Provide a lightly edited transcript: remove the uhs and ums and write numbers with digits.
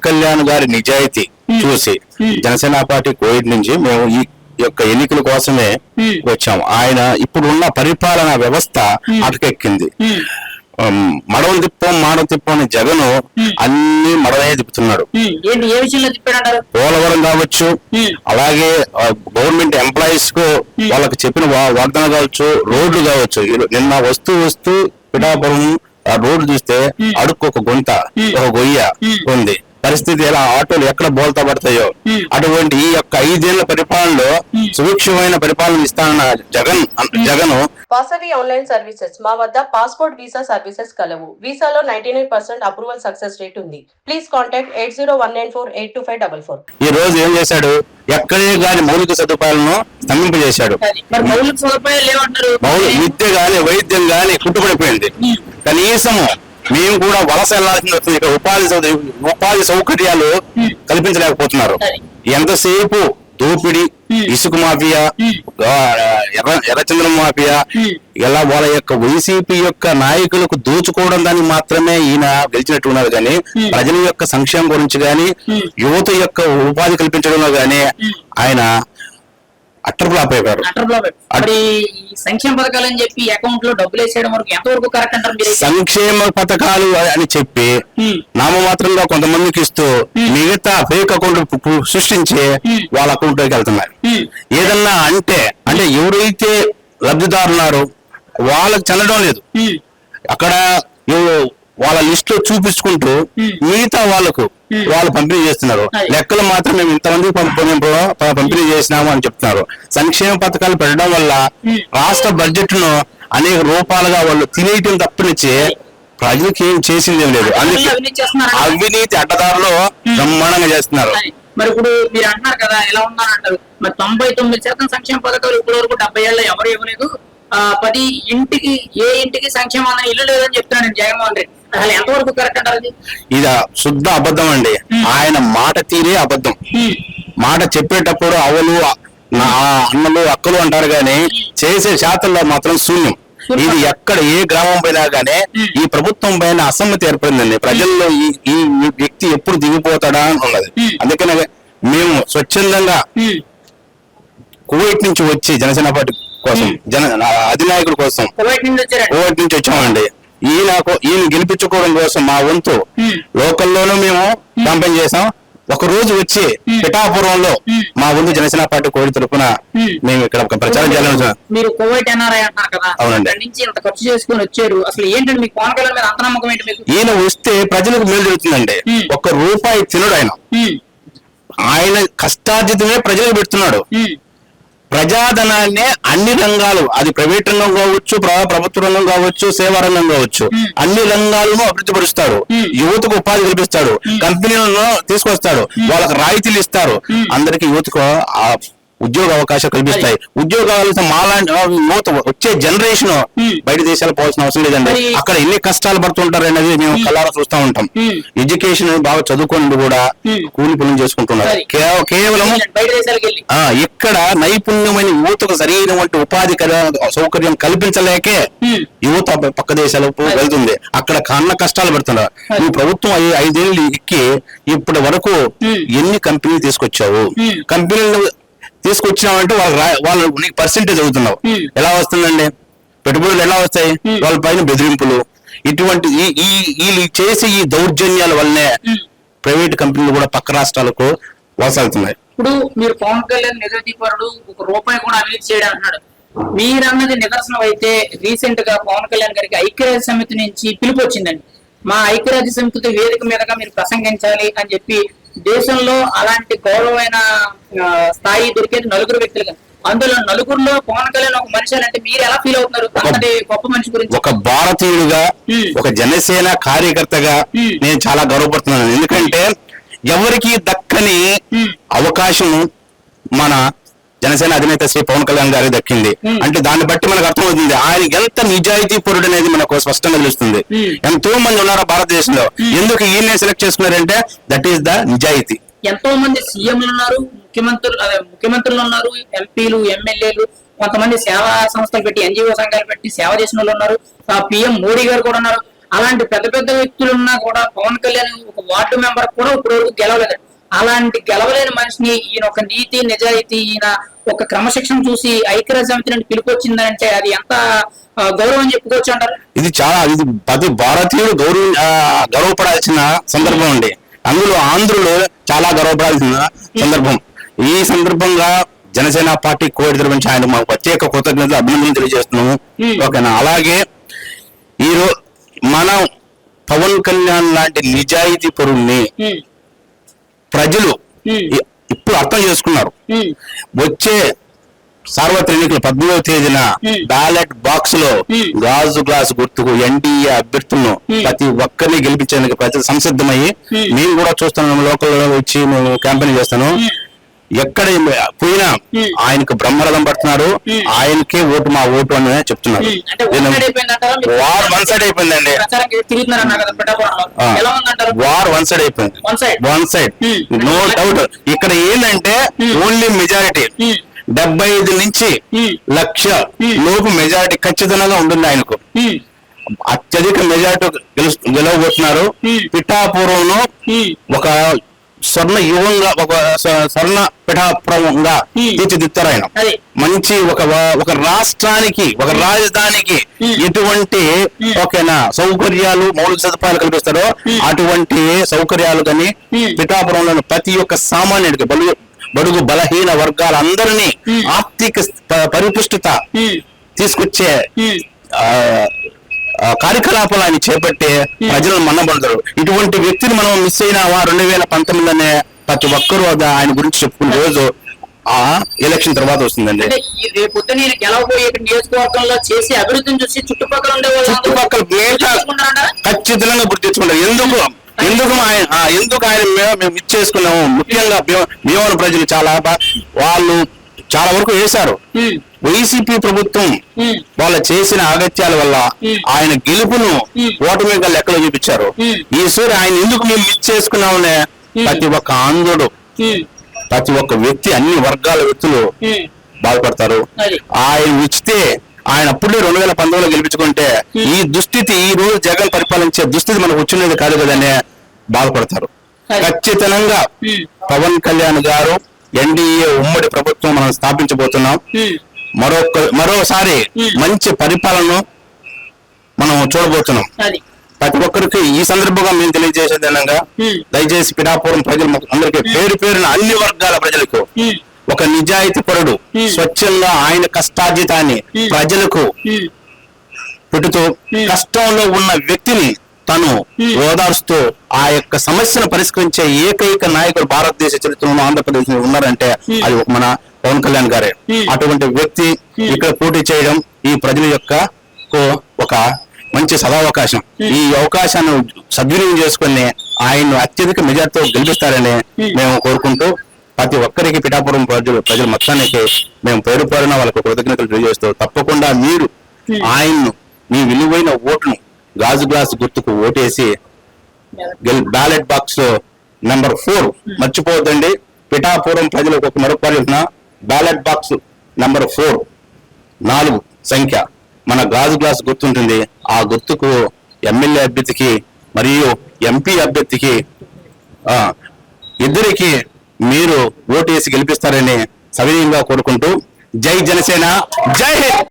కళ్యాణ్ గారి నిజాయితీ చూసి జనసేన పార్టీ కోవిడ్ నుంచి మేము ఈ యొక్క ఎన్నికల కోసమే వచ్చాము. ఆయన ఇప్పుడున్న పరిపాలనా వ్యవస్థ అటకెక్కింది. మడవలు తిప్పం మాడవ తిప్పం అని జగన్ అన్ని మడవే తిప్పుతున్నాడు. పోలవరం కావచ్చు, అలాగే గవర్నమెంట్ ఎంప్లాయీస్ కు వాళ్ళకి చెప్పిన వాగ్దానం కావచ్చు, రోడ్లు కావచ్చు. నిన్న వస్తూ పిఠాపురం రోడ్డు చూస్తే అడుక్కు ఒక గుంత, ఒక గొయ్య ఉంది. పరిస్థితి ఎలా, ఆటోలు ఎక్కడ బోల్తా పడతాయో. అటువంటి ఈ యొక్క 5 ఏళ్ల పరిపాలనలో సుభిక్షమైన పరిపాలన ఇస్తానన్న జగన్ వాసవి ఆన్లైన్ సర్వీసెస్ మా వద్ద పాస్పోర్ట్ వీసా సర్వీసెస్ కలవు. వీసాలో 99% అప్రూవల్ సక్సెస్ రేట్ ఉంది. Please contact 8019482544. ఈ రోజు ఏం చేశాడు, ఎక్కడే గాని మౌలిక సదుపాయాలను స్తంభింపజేశాడు. విద్య గాని వైద్యం గాని కుట్టుబడిపోయింది. కనీసము మేము కూడా వలస వెళ్లాల్సింది వస్తుంది. ఇక్కడ ఉపాధి సౌకర్యాలు కల్పించలేకపోతున్నారు. ఎంతసేపు దోపిడి, ఇసుక మాఫియా, ఎర్రచంద్రం మాఫియా, ఇలా వాళ్ళ యొక్క వైసీపీ యొక్క నాయకులకు దోచుకోవడం దాన్ని మాత్రమే ఈయన గెలిచినట్టు ఉన్నారు. కానీ ప్రజల యొక్క సంక్షేమం గురించి గాని, యువత యొక్క ఉపాధి కల్పించడంలో గాని ఆయన అట్టర్ఫ్లాప్ అయిపోయారు. సంక్షేమ పథకాలు అని చెప్పి అకౌంట్ లో డబ్బులు వేసేయడం వరకు ఎంతవరకు కరెక్ట్ అంటారు? సంక్షేమ పథకాలు అని చెప్పి నామమాత్రంగా కొంతమందికి ఇస్తూ మిగతా ఫేక్ అకౌంట్ సృష్టించి వాళ్ళ అకౌంట్ లోకి వెళ్తున్నారు. ఏదన్నా అంటే ఎవరైతే లబ్ధిదారున్నారో వాళ్ళకి చెందడం లేదు. అక్కడ వాళ్ళ లిస్ట్ లో చూపించుకుంటూ మిగతా వాళ్ళకు వాళ్ళు పంపిణీ చేస్తున్నారు. లెక్కలు మాత్రం మేము ఇంతమంది పంపిణీ చేసినాము అని చెప్తున్నారు. సంక్షేమ పథకాలు పెట్టడం వల్ల రాష్ట్ర బడ్జెట్ ను అనేక రూపాలుగా వాళ్ళు తినేయటం తప్పనిచ్చి ప్రజలకు ఏం చేసింది ఏం లేదు. అందుకే అవినీతి అడ్డదారులో బ్రహ్మాండంగా చేస్తున్నారు. మరి ఇప్పుడు మీరు అంటున్నారు కదా, ఎలా ఉన్నారంటారు. మరి 99% సంక్షేమ పథకాలు ఇప్పటి వరకు 70 ఏళ్ళ ఎవరు ఇవ్వలేదు. 10 ఇంటికి సంక్షేమం ఇల్లు లేదని చెప్తున్నాను జగన్మోహన్ రెడ్డి. అసలు ఎంతవరకు కరెక్ట్ అంటారు? ఇది శుద్ధ అబద్ధం అండి. ఆయన మాట తీరే అబద్ధం. మాట చెప్పేటప్పుడు అవలు అన్నలు అక్కలు అంటారు గాని చేసే శాతంలో మాత్రం శూన్యం. ఇది ఎక్కడ ఏ గ్రామం పైనా గానీ ఈ ప్రభుత్వం పైన అసమ్మతి ఏర్పడిందండి. ప్రజల్లో ఈ వ్యక్తి ఎప్పుడు దిగిపోతాడా అని ఉన్నది. అందుకనే మేము స్వచ్ఛందంగా కువైట్ నుంచి వచ్చి జనసేన పార్టీ కోసం అధినాయకుల కోసం కువైట్ నుంచి వచ్చామండి. ఈయన గెలిపించుకోవడం కోసం మా వంతు లోకల్లోనూ మేము క్యాంపెయిన్ చేసాం. ఒక రోజు వచ్చి పిఠాపురంలో మా వంతు జనసేన పార్టీ కోడి తరపున మేము ఇక్కడ ప్రచారం చేయాలని. మీరు కువైట్ ఎన్ఆర్ఐ అంటున్నారు కదా, అవునండి. నుంచి ఇంత ఖర్చు చేసుకుని వచ్చారు. అసలు ఏంటంటే మీకు పవన్ కళ్యాణ్ మీద అంత నమ్మకం ఏంటి మీకు? ఈయన వస్తే ప్రజలకు మేలు జరుగుతుందండి. 1 రూపాయి తినడు ఆయన కష్టార్జితమే ప్రజలకు పెడుతున్నాడు. ప్రజాధనాన్ని అన్ని రంగాలు, అది ప్రైవేట్ రంగం కావచ్చు, ప్రభుత్వ రంగం కావచ్చు, సేవా రంగం కావచ్చు, అన్ని రంగాలను అభివృద్ధి పరుస్తాడు. యువతకు ఉపాధి కల్పిస్తాడు. కంపెనీలను తీసుకొస్తాడు. వాళ్ళకి రాయితీలు ఇస్తారు. అందరికి యువతకు ఉద్యోగ అవకాశాలు కల్పిస్తాయి. ఉద్యోగాలు మాలాంటి యువత వచ్చే జనరేషన్ బయట దేశాలు పోవాల్సిన అవసరం లేదండి. అక్కడ ఎన్ని కష్టాలు పడుతుంటారు అనేది మేము కళ్ళారా చూస్తూ ఉంటాం. ఎడ్యుకేషన్ బాగా చదువుకొని కూడా కూలి పనులు చేసుకుంటున్నారు. కేవలం ఇక్కడ నైపుణ్యమైన యువతకు సరైనటువంటి ఉపాధి సౌకర్యం కల్పించలేకే యువత పక్క దేశాలకు వెళ్తుంది. అక్కడ కన్న కష్టాలు పెడుతున్నారు. ఈ ప్రభుత్వం 5 ఏళ్ళు ఎక్కి ఇప్పటి వరకు ఎన్ని కంపెనీలు తీసుకొచ్చావు? కంపెనీలు తీసుకొచ్చినామంటే వాళ్ళు నీకు పర్సెంటేజ్ అవుతున్నావు. ఎలా వస్తుందండి? పెట్టుబడులు ఎలా వస్తాయి? వాళ్ళ పైన బెదిరింపులు, ఇటువంటి వీళ్ళు చేసే ఈ దౌర్జన్యాల వల్లనే ప్రైవేట్ కంపెనీలు కూడా పక్క రాష్ట్రాలకు వలసలుతున్నాయి. ఇప్పుడు మీరు పవన్ కళ్యాణ్ నిజదీపరుడు, 1 రూపాయి కూడా అవినీతి చేయడం అన్నాడు. మీరన్నది నిదర్శనం అయితే రీసెంట్ గా పవన్ కళ్యాణ్ గారికి ఐక్యరాజ్య సమితి నుంచి పిలుపు వచ్చిందండి. మా ఐక్యరాజ్య సమితితో వేదిక మీదగా మీరు ప్రసంగించాలి అని చెప్పి. దేశంలో అలాంటి గౌరవమైన స్థాయి దొరికేది 4 వ్యక్తులుగా. అందులో 4గురిలో పవన్ కళ్యాణ్ ఒక మనిషి అంటే మీరు ఎలా ఫీల్ అవుతున్నారు? అంతటి గొప్ప మనిషి గురించి. ఒక భారతీయుడిగా, ఒక జనసేన కార్యకర్తగా నేను చాలా గర్వపడుతున్నాను. ఎందుకంటే ఎవరికి దక్కని అవకాశం మన జనసేన అధినేత శ్రీ పవన్ కళ్యాణ్ గారికి దక్కింది. అంటే దాన్ని బట్టి మనకు అర్థమవుతుంది ఆయన ఎంత నిజాయితీ పరుడు అనేది మనకు స్పష్టంగా తెలుస్తుంది. ఎంతో మంది ఉన్నారు భారతదేశంలో. ఎందుకు ఈయన సెలెక్ట్ చేసుకున్నారంటే దట్ ఈస్ ద నిజాయితీ. ఎంతో మంది సీఎంలు ఉన్నారు, ముఖ్యమంత్రులు ఉన్నారు, ఎంపీలు, ఎమ్మెల్యేలు, కొంతమంది సేవా సంస్థలు పెట్టి, ఎన్జిఓ సంఘాలు పెట్టి సేవ చేసిన వాళ్ళు ఉన్నారు. PM మోడీ గారు కూడా ఉన్నారు. అలాంటి పెద్ద పెద్ద వ్యక్తులు ఉన్నా కూడా పవన్ కళ్యాణ్ ఒక వార్డు మెంబర్ కూడా ఇప్పటివరకు గెలవలేదు. అలాంటి గెలవలేని మనిషిని ఈయన ఒక నీతి నిజాయితీ, ఈయన ఒక క్రమశిక్షణ చూసి ఐక్యరాజ్య సమితి నుండి పిలుపొచ్చిందంటే అది ఎంత గౌరవం చెప్పుకోవచ్చు అంటారు. ఇది ప్రతి భారతీయుడు గర్వపడాల్సిన సందర్భం అండి. అందులో ఆంధ్రులు చాలా గర్వపడాల్సిన సందర్భం. ఈ సందర్భంగా జనసేన పార్టీ కోవిడ్ తరఫున ఆయన మాకు ప్రత్యేక కృతజ్ఞతలు అభినందనలు తెలియజేస్తున్నాము. ఓకేనా. అలాగే ఈరోజు మనం పవన్ కళ్యాణ్ లాంటి నిజాయితీ పరుల్ని ప్రజలు ఇప్పుడు అర్థం చేసుకున్నారు. వచ్చే సార్వత్రిక ఎన్నికలు 18వ తేదీన బ్యాలెట్ బాక్స్ లో గాజు గ్లాస్ గుర్తుకు ఎన్డీఏ అభ్యర్థులను ప్రతి ఒక్కరిని గెలిపించేందుకు ప్రజలు సంసిద్ధమయ్యి, మేము కూడా చూస్తున్నాం, లోకల్ వచ్చి మేము క్యాంపెయిన్ చేస్తాను. ఎక్కడ పోయినా ఆయనకు బ్రహ్మరథం పడుతున్నారు. ఆయనకే ఓటు మా ఓటు అని చెప్తున్నారు. వార్ వన్ సైడ్ అయిపోయిందండి. వార్ వన్ సైడ్ అయిపోయింది. One side, no doubt. ఇక్కడ ఏంటంటే ఓన్లీ మెజారిటీ 75 నుంచి 1,00,000 లోపు మెజారిటీ ఖచ్చితంగా ఉంటుంది ఆయనకు. అత్యధిక మెజారిటీ గెలవబోతున్నారు. పిఠాపురంలో ఒక స్వర్ణ యుగంగా, ఒక స్వర్ణ పిఠాపురంగా తీర్చిదిద్దారు ఆయన. మంచి ఒక రాష్ట్రానికి, ఒక రాజధానికి ఎటువంటి ఓకేనా సౌకర్యాలు, మౌలిక సదుపాయాలు కల్పిస్తారో అటువంటి సౌకర్యాలు కానీ పిఠాపురంలోని ప్రతి ఒక్క సామాన్యుడికి, బడుగు బలహీన వర్గాలందరినీ ఆర్థిక పరిపుష్టత తీసుకొచ్చే కార్యకలాపాలు ఆయన చేపట్టే ప్రజలను మన్నబడతారు. ఇటువంటి వ్యక్తిని మనం మిస్ అయినావా 2019 ప్రతి ఒక్కరూ ఆయన గురించి చెప్పుకునే రోజు ఆ ఎలక్షన్ తర్వాత వస్తుందండి. రేపు నేను గెలవబోయే నియోజకవర్గంలో చేసే అభివృద్ధిని చూసి చుట్టుపక్కల ఖచ్చితంగా గుర్తించుకుంటారు. ఎందుకు ఆయన మేము మిస్ చేసుకున్నాము. ముఖ్యంగా భీమవరం ప్రజలు వాళ్ళు చాలా వరకు వేశారు. వైసీపీ ప్రభుత్వం వాళ్ళు చేసిన అగత్యాల వల్ల ఆయన గెలుపును ఓటమిగా లెక్కలో చూపించారు. ఈసారి ఆయన ఎందుకు మేము మిస్ చేసుకున్నామనే ప్రతి ఒక్క ఆంధ్రుడు, ప్రతి ఒక్క వ్యక్తి, అన్ని వర్గాల వ్యక్తులు బాధపడతారు. ఆయన ఇచ్చితే ఆయన అప్పుడే 2019 గెలిపించుకుంటే ఈ దుస్థితి, ఈ రోజు జగన్ పరిపాలించే దుస్థితి మనకు వచ్చినది కాదు కదనే బాధపడతారు. ఖచ్చితంగా పవన్ కళ్యాణ్ గారు ఎన్డీఏ ఉమ్మడి ప్రభుత్వం మనం స్థాపించబోతున్నాం. మరోసారి మంచి పరిపాలన మనం చూడబోతున్నాం. ప్రతి ఒక్కరికి ఈ సందర్భంగా మేము తెలియజేసేది అనగా, దయచేసి పిఠాపురం ప్రజలు అందరికీ పేరు పేరున అన్ని వర్గాల ప్రజలకు ఒక నిజాయితీ పరుడు, స్వచ్ఛంగా ఆయన కష్టార్జితాన్ని ప్రజలకు పెడుతూ కష్టంలో ఉన్న వ్యక్తిని తను ఓదార్స్తూ ఆ యొక్క సమస్యను పరిష్కరించే ఏకైక నాయకుడు భారతదేశ చరిత్రలో ఆంధ్రప్రదేశ్ ఉన్నారంటే అది మన పవన్ కళ్యాణ్ గారే. అటువంటి వ్యక్తి ఇక్కడ పోటీ చేయడం ఈ ప్రజల యొక్క ఒక మంచి సదావకాశం. ఈ అవకాశాన్ని సద్వినియోగం చేసుకుని ఆయన్ను అత్యధిక మెజార్టీతో గెలిపిస్తారని మేము కోరుకుంటూ, ప్రతి ఒక్కరికి పిఠాపురం ప్రజల మొత్తానికి మేము పేరు పేరున వాళ్ళకు కృతజ్ఞతలు తెలియజేస్తూ, తప్పకుండా మీరు ఆయన్ను మీ విలువైన ఓటును గాజు గ్లాస్ గుర్తుకు ఓటేసి బ్యాలెట్ బాక్స్ నెంబర్ 4 మర్చిపోవద్దండి. పిఠాపురం ప్రజలకు ఒక మరొకరి బ్యాలెట్ బాక్స్ నెంబర్ 4 సంఖ్య మన గాజు గ్లాస్ గుర్తుంటుంది. ఆ గుర్తుకు ఎమ్మెల్యే అభ్యర్థికి మరియు ఎంపీ అభ్యర్థికి ఇద్దరికి మీరు ఓటేసి గెలిపిస్తారని సవినయంగా కోరుకుంటూ, జై జనసేన, జై హింద్.